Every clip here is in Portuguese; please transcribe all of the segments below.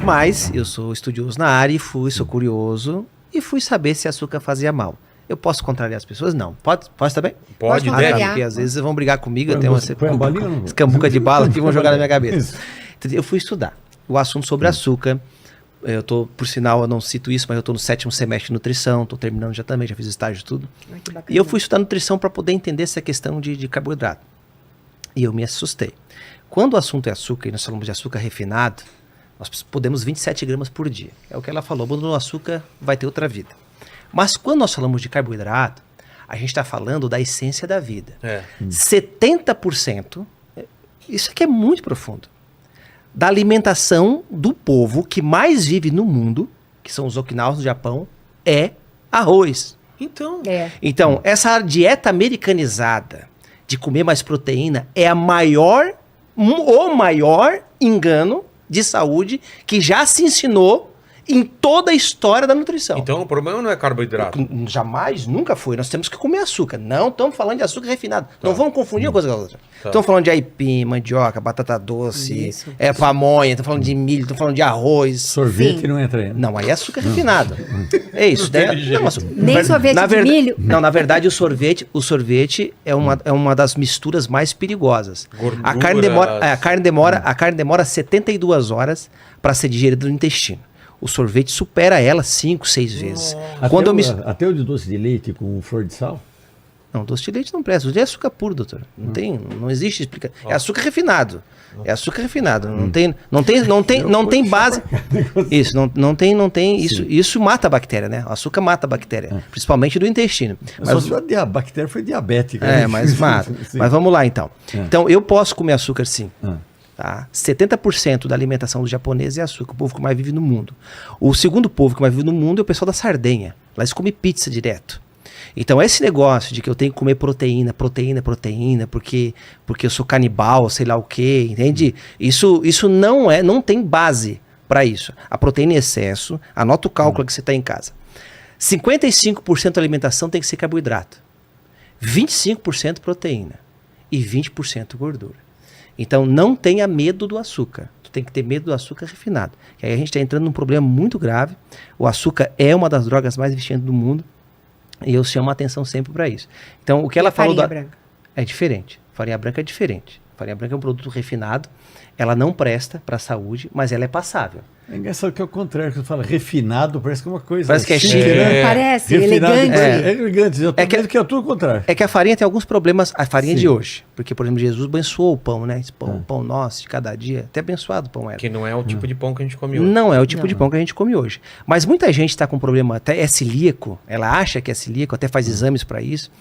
Mas eu sou estudioso na área e sou curioso e fui saber se açúcar fazia mal. Eu posso contrariar as pessoas? Não. Pode também? Pode, Tá, deve. porque às vezes vão brigar comigo, eu Põe tenho uma a balinha ou não? escambuca de bala que vão jogar na minha cabeça. Isso. Eu fui estudar o assunto sobre açúcar. Eu tô, por sinal, eu não cito isso, mas eu tô no 7º semestre de nutrição, tô terminando já também, já fiz estágio e tudo. Ai, que bacana. E eu fui estudar nutrição para poder entender essa questão de carboidrato. E eu me assustei. Quando o assunto é açúcar, e nós falamos de açúcar refinado, nós podemos 27 gramas por dia. É o que ela falou, abandonou o açúcar, vai ter outra vida. Mas quando nós falamos de carboidrato, a gente está falando da essência da vida. 70%, isso aqui é muito profundo, da alimentação do povo que mais vive no mundo, que são os Okinawas no Japão, é arroz. Então, Então, essa dieta americanizada de comer mais proteína é o maior engano de saúde que já se ensinou em toda a história da nutrição. então o problema não é carboidrato. Jamais, nunca foi. Nós temos que comer açúcar. Não estamos falando de açúcar refinado. Não vamos confundir uma coisa com a outra. Estamos falando de aipim, mandioca, batata doce, pamonha, estamos falando de milho, estamos falando de arroz. Sorvete Sim. não entra aí. Não, aí é açúcar refinado. É isso. Nem sorvete de milho. Não, na verdade, o sorvete é uma das misturas mais perigosas. A carne demora 72 horas para ser digerida no intestino. O sorvete supera ela 5, 6 vezes. Até o de doce de leite com flor de sal? Não, doce de leite não presta. É açúcar puro, doutor. Não existe explicação. É açúcar refinado. É açúcar refinado. Não tem base. Isso, não tem. Isso mata a bactéria, né? O açúcar mata a bactéria, principalmente do intestino. Só se a bactéria foi diabética. É, mas mata. Mas vamos lá então. Então eu posso comer açúcar sim. Tá? 70% da alimentação dos japoneses é açúcar, o povo que mais vive no mundo. O segundo povo que mais vive no mundo é o pessoal da Sardenha. Lá eles comem pizza direto. Então esse negócio de que eu tenho que comer proteína, porque eu sou canibal, sei lá o quê, entende? Isso não tem base para isso. A proteína em excesso, anota o cálculo que você está em casa. 55% da alimentação tem que ser carboidrato, 25% proteína e 20% gordura. Então não tenha medo do açúcar. Tu tem que ter medo do açúcar refinado. E aí a gente está entrando num problema muito grave. O açúcar é uma das drogas mais viciantes do mundo. E eu chamo a atenção sempre para isso. Então o que ela falou farinha branca? É diferente. Farinha branca é diferente. Farinha branca é um produto refinado. Ela não presta para a saúde, mas ela é passável. É engraçado que é o contrário, que você fala refinado, parece que é uma coisa... Parece que é chique, né? Parece, refinado, elegante. É elegante, eu tô vendo que é tudo o contrário. É que a farinha tem alguns problemas, a farinha de hoje. Porque, por exemplo, Jesus abençoou o pão, né? Esse pão nosso de cada dia. Até abençoado o pão era. Que não é o tipo de pão que a gente come hoje. Não é o tipo de pão que a gente come hoje. Mas muita gente está com problema, até é celíaco, ela acha que é celíaco, até faz exames para isso.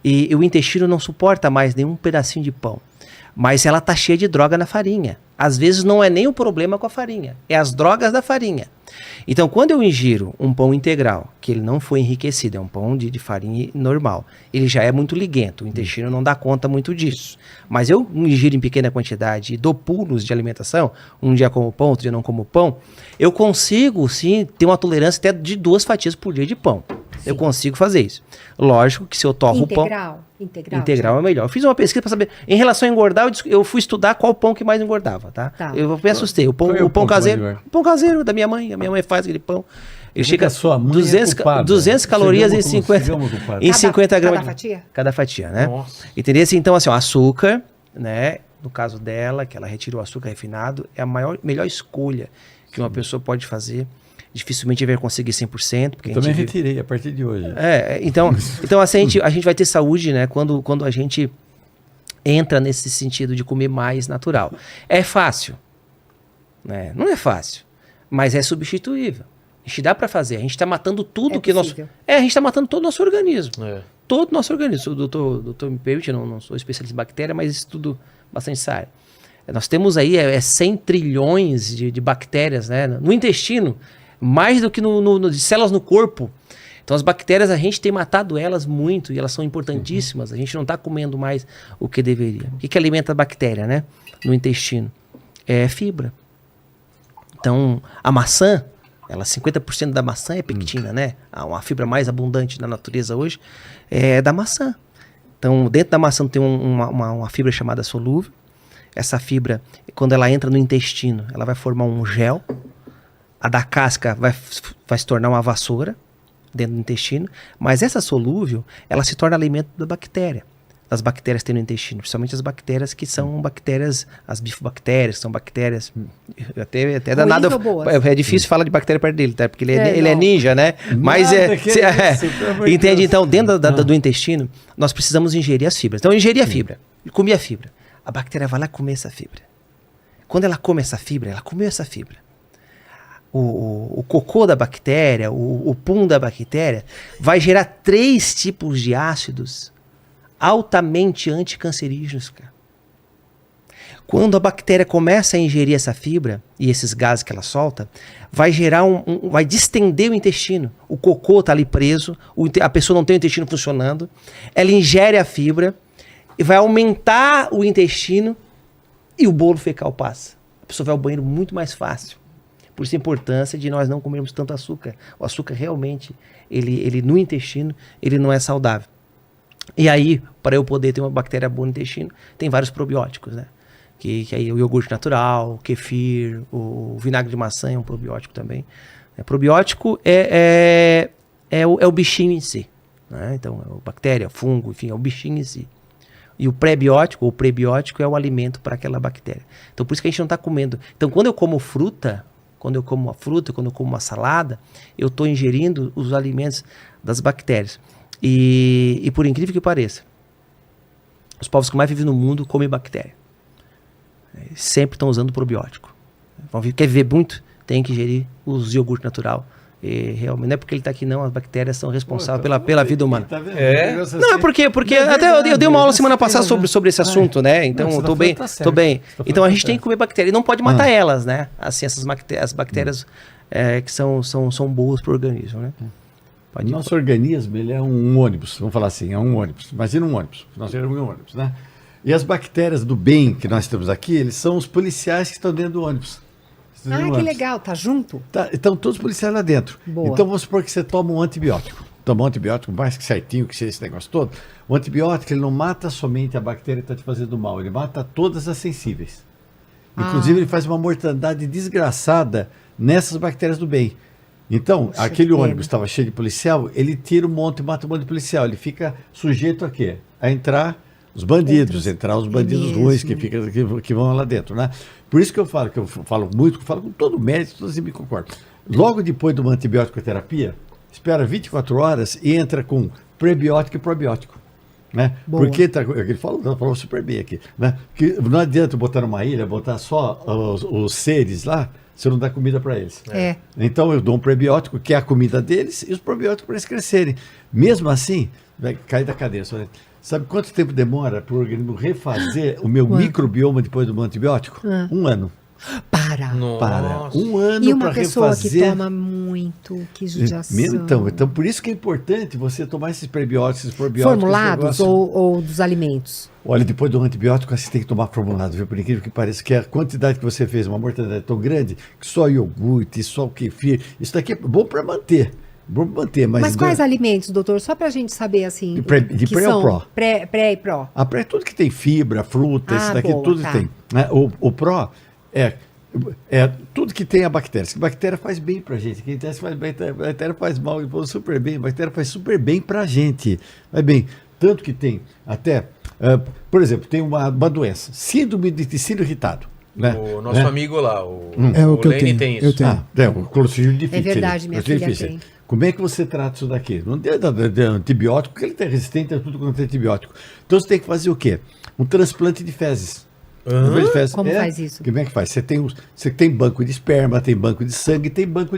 E o intestino não suporta mais nenhum pedacinho de pão. Mas ela tá cheia de droga na farinha. Às vezes não é nem o problema com a farinha, é as drogas da farinha. Então, quando eu ingiro um pão integral, que ele não foi enriquecido, é um pão de farinha normal, ele já é muito liguento, o intestino não dá conta muito disso. Mas eu ingiro em pequena quantidade e dou pulos de alimentação, um dia como pão, outro dia não como pão, eu consigo, sim, ter uma tolerância até de 2 fatias por dia de pão. Sim. Eu consigo fazer isso. Lógico que se eu torro o pão... Integral é melhor. Eu fiz uma pesquisa para saber, em relação a engordar, eu fui estudar qual pão que mais engordava, tá? Eu me assustei. O pão caseiro. O pão caseiro da minha mãe. A minha mãe faz aquele pão. Ele chega a 200 calorias em 50 gramas. Cada fatia? Cada fatia, né? Nossa. Entendeu? Então, assim, o açúcar, né? No caso dela, que ela retirou o açúcar refinado, é a melhor escolha que uma pessoa pode fazer. Dificilmente vai conseguir 100%. Porque eu também retirei a partir de hoje. Então assim, a gente vai ter saúde, né? Quando a gente entra nesse sentido de comer mais natural. É fácil, né? Não é fácil, mas é substituível. A gente dá para fazer. A gente está matando tudo que nós... a gente está matando todo o nosso organismo. Todo o nosso organismo. O doutor me permite, eu não sou especialista em bactéria, mas estudo bastante essa área. Nós temos aí 100 trilhões de bactérias, né? No intestino, mais do que de células no corpo. Então as bactérias, a gente tem matado elas muito e elas são importantíssimas. A gente não está comendo mais o que deveria. O que alimenta a bactéria, né? No intestino? É fibra. Então a maçã, 50% da maçã é pectina, né? Uma fibra mais abundante na natureza hoje é da maçã. Então dentro da maçã tem uma fibra chamada solúvel. Essa fibra, quando ela entra no intestino, ela vai formar um gel. A da casca vai se tornar uma vassoura dentro do intestino, mas essa solúvel, ela se torna alimento da bactéria. Das bactérias que tem no intestino, principalmente as bactérias que são bactérias, as bifobactérias, que são bactérias, até danado, é difícil falar de bactéria perto dele, tá? Porque ele é ninja, né? Mas entende? Então, dentro do intestino, nós precisamos ingerir as fibras. Então, ingerir a fibra, comer a fibra. A bactéria vai lá comer essa fibra. Quando ela come essa fibra, ela comeu essa fibra. O cocô da bactéria, o pum da bactéria, vai gerar 3 tipos de ácidos altamente anticancerígenos, cara. Quando a bactéria começa a ingerir essa fibra e esses gases que ela solta, vai gerar vai distender o intestino. O cocô tá ali preso, a pessoa não tem o intestino funcionando, ela ingere a fibra e vai aumentar o intestino e o bolo fecal passa. A pessoa vai ao banheiro muito mais fácil. Por isso a importância de nós não comermos tanto açúcar. O açúcar realmente, ele no intestino, ele não é saudável. E aí, para eu poder ter uma bactéria boa no intestino, tem vários probióticos, né? Que aí o iogurte natural, o kefir, o vinagre de maçã é um probiótico também. Probiótico é o bichinho em si, né? Então, é bactéria, fungo, enfim, é o bichinho em si. E o pré-biótico ou prebiótico é o alimento para aquela bactéria. Então, por isso que a gente não está comendo. Então, quando eu como fruta, quando eu como uma salada, eu estou ingerindo os alimentos das bactérias. E por incrível que pareça, os povos que mais vivem no mundo comem bactéria. Sempre estão usando probiótico. Quer viver muito? Tem que ingerir os iogurte natural. E realmente, não é porque ele está aqui não, as bactérias são responsáveis pela vida humana. Tá vendo? Não, é porque até eu dei uma aula semana passada sobre esse assunto, né? Então, eu tô bem. Então, a gente tem que comer bactéria. E não pode matar elas, né? Assim, as bactérias que são boas para o organismo, né? O nosso organismo, ele é um ônibus, vamos falar assim, é um ônibus. Imagina um ônibus, nós temos um ônibus, né? E as bactérias do bem que nós temos aqui, eles são os policiais que estão dentro do ônibus. Que legal, tá junto? Estão todos os policiais lá dentro. Boa. Então vamos supor que você toma um antibiótico. Toma um antibiótico mais que certinho, que seja esse negócio todo. O antibiótico, ele não mata somente a bactéria que está te fazendo mal, ele mata todas as sensíveis. Inclusive, ele faz uma mortandade desgraçada nessas bactérias do bem. Então, aquele ônibus estava cheio de policial, ele tira mata um monte de policial. Ele fica sujeito a quê? A entrar os bandidos, os bandidos ruins que vão lá dentro, né? Por isso que eu falo com todo mérito, todos me concordam. Logo depois de uma antibiótico terapia, espera 24 horas e entra com prebiótico e probiótico. Né? Porque ele falou super bem aqui, né? Que não adianta botar numa ilha, botar só os seres lá, você não dá comida para eles. Então eu dou um prebiótico, que é a comida deles, e os probióticos para eles crescerem. Mesmo assim, vai cair da cadeia. Sabe quanto tempo demora para o organismo refazer o meu microbioma depois do antibiótico? 1 ano. Para. 1 ano. E uma pessoa que toma muito, que judiação. Então, por isso que é importante você tomar esses prebióticos, esses probióticos. Formulados ou dos alimentos? Olha, depois do antibiótico, você tem que tomar formulado, viu? Por incrível que pareça, que a quantidade que você fez, uma mortandade tão grande, que só iogurte, só o kefir, isso daqui é bom para manter. Mas quais alimentos, doutor? Só para a gente saber, assim, de pré ou pró? Pré e pró. A pré é tudo que tem fibra, fruta, isso daqui tudo tem. Né? O pró é tudo que tem a bactéria. A bactéria faz bem pra gente. Quem faz bem, a bactéria faz mal, super bem. A bactéria faz super bem pra gente. Vai bem. Tanto que tem até, por exemplo, tem uma doença, síndrome de intestino irritado. Né? O nosso amigo lá, o que Lene tem isso. O clostridium difficile. É verdade, minha filha tem. Como é que você trata isso daqui? Não tem antibiótico, porque ele está resistente a tudo quanto é antibiótico. Então você tem que fazer o quê? Um transplante de fezes. Como faz isso? Como é que faz? Você tem banco de esperma, tem banco de sangue, tem banco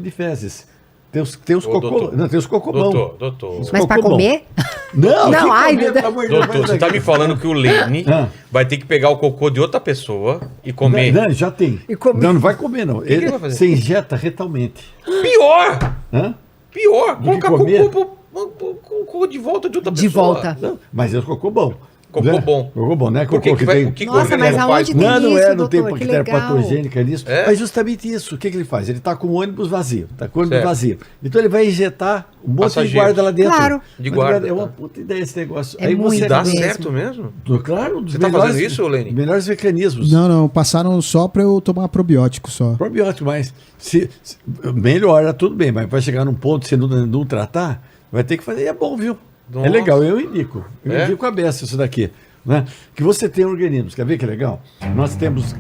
de fezes. Tem os cocô. Não, tem os cocobão. Doutor. Mas para comer? Não, ai, meu Deus. Doutor, você está me falando que o Lene vai ter que pegar o cocô de outra pessoa e comer? Não, já tem. Não vai comer, não. Ele vai fazer? Você injeta retalmente. Pior! Pior! Colocar cocô de volta de outra pessoa. De volta. Não, mas é o cocô bom. Cocô bom. Cocô bom, né? Por que Cocô que que tem... o que Nossa, o mas organismo aonde faz? tem Não, isso, não tem doutor? Que bactéria legal. patogênica nisso. É? Mas justamente isso. O que ele faz? Ele está com o ônibus vazio. Está com o ônibus Certo. vazio. Então ele vai injetar um monte de Passageiros. guarda lá dentro. Claro. De Mas guarda, É uma tá. puta ideia esse negócio. É muito Dá mesmo. certo mesmo? Claro, um dos Você tá fazendo isso, Lene? melhores mecanismos. Não, passaram só pra eu tomar probiótico só. Probiótico, mas melhora, tudo bem, mas vai chegar num ponto, se não tratar, vai ter que fazer. E é bom, viu? Nossa. É legal, eu indico. Eu É? indico a beça isso daqui. Né? Que você tem organismos. Quer ver que legal? Nós temos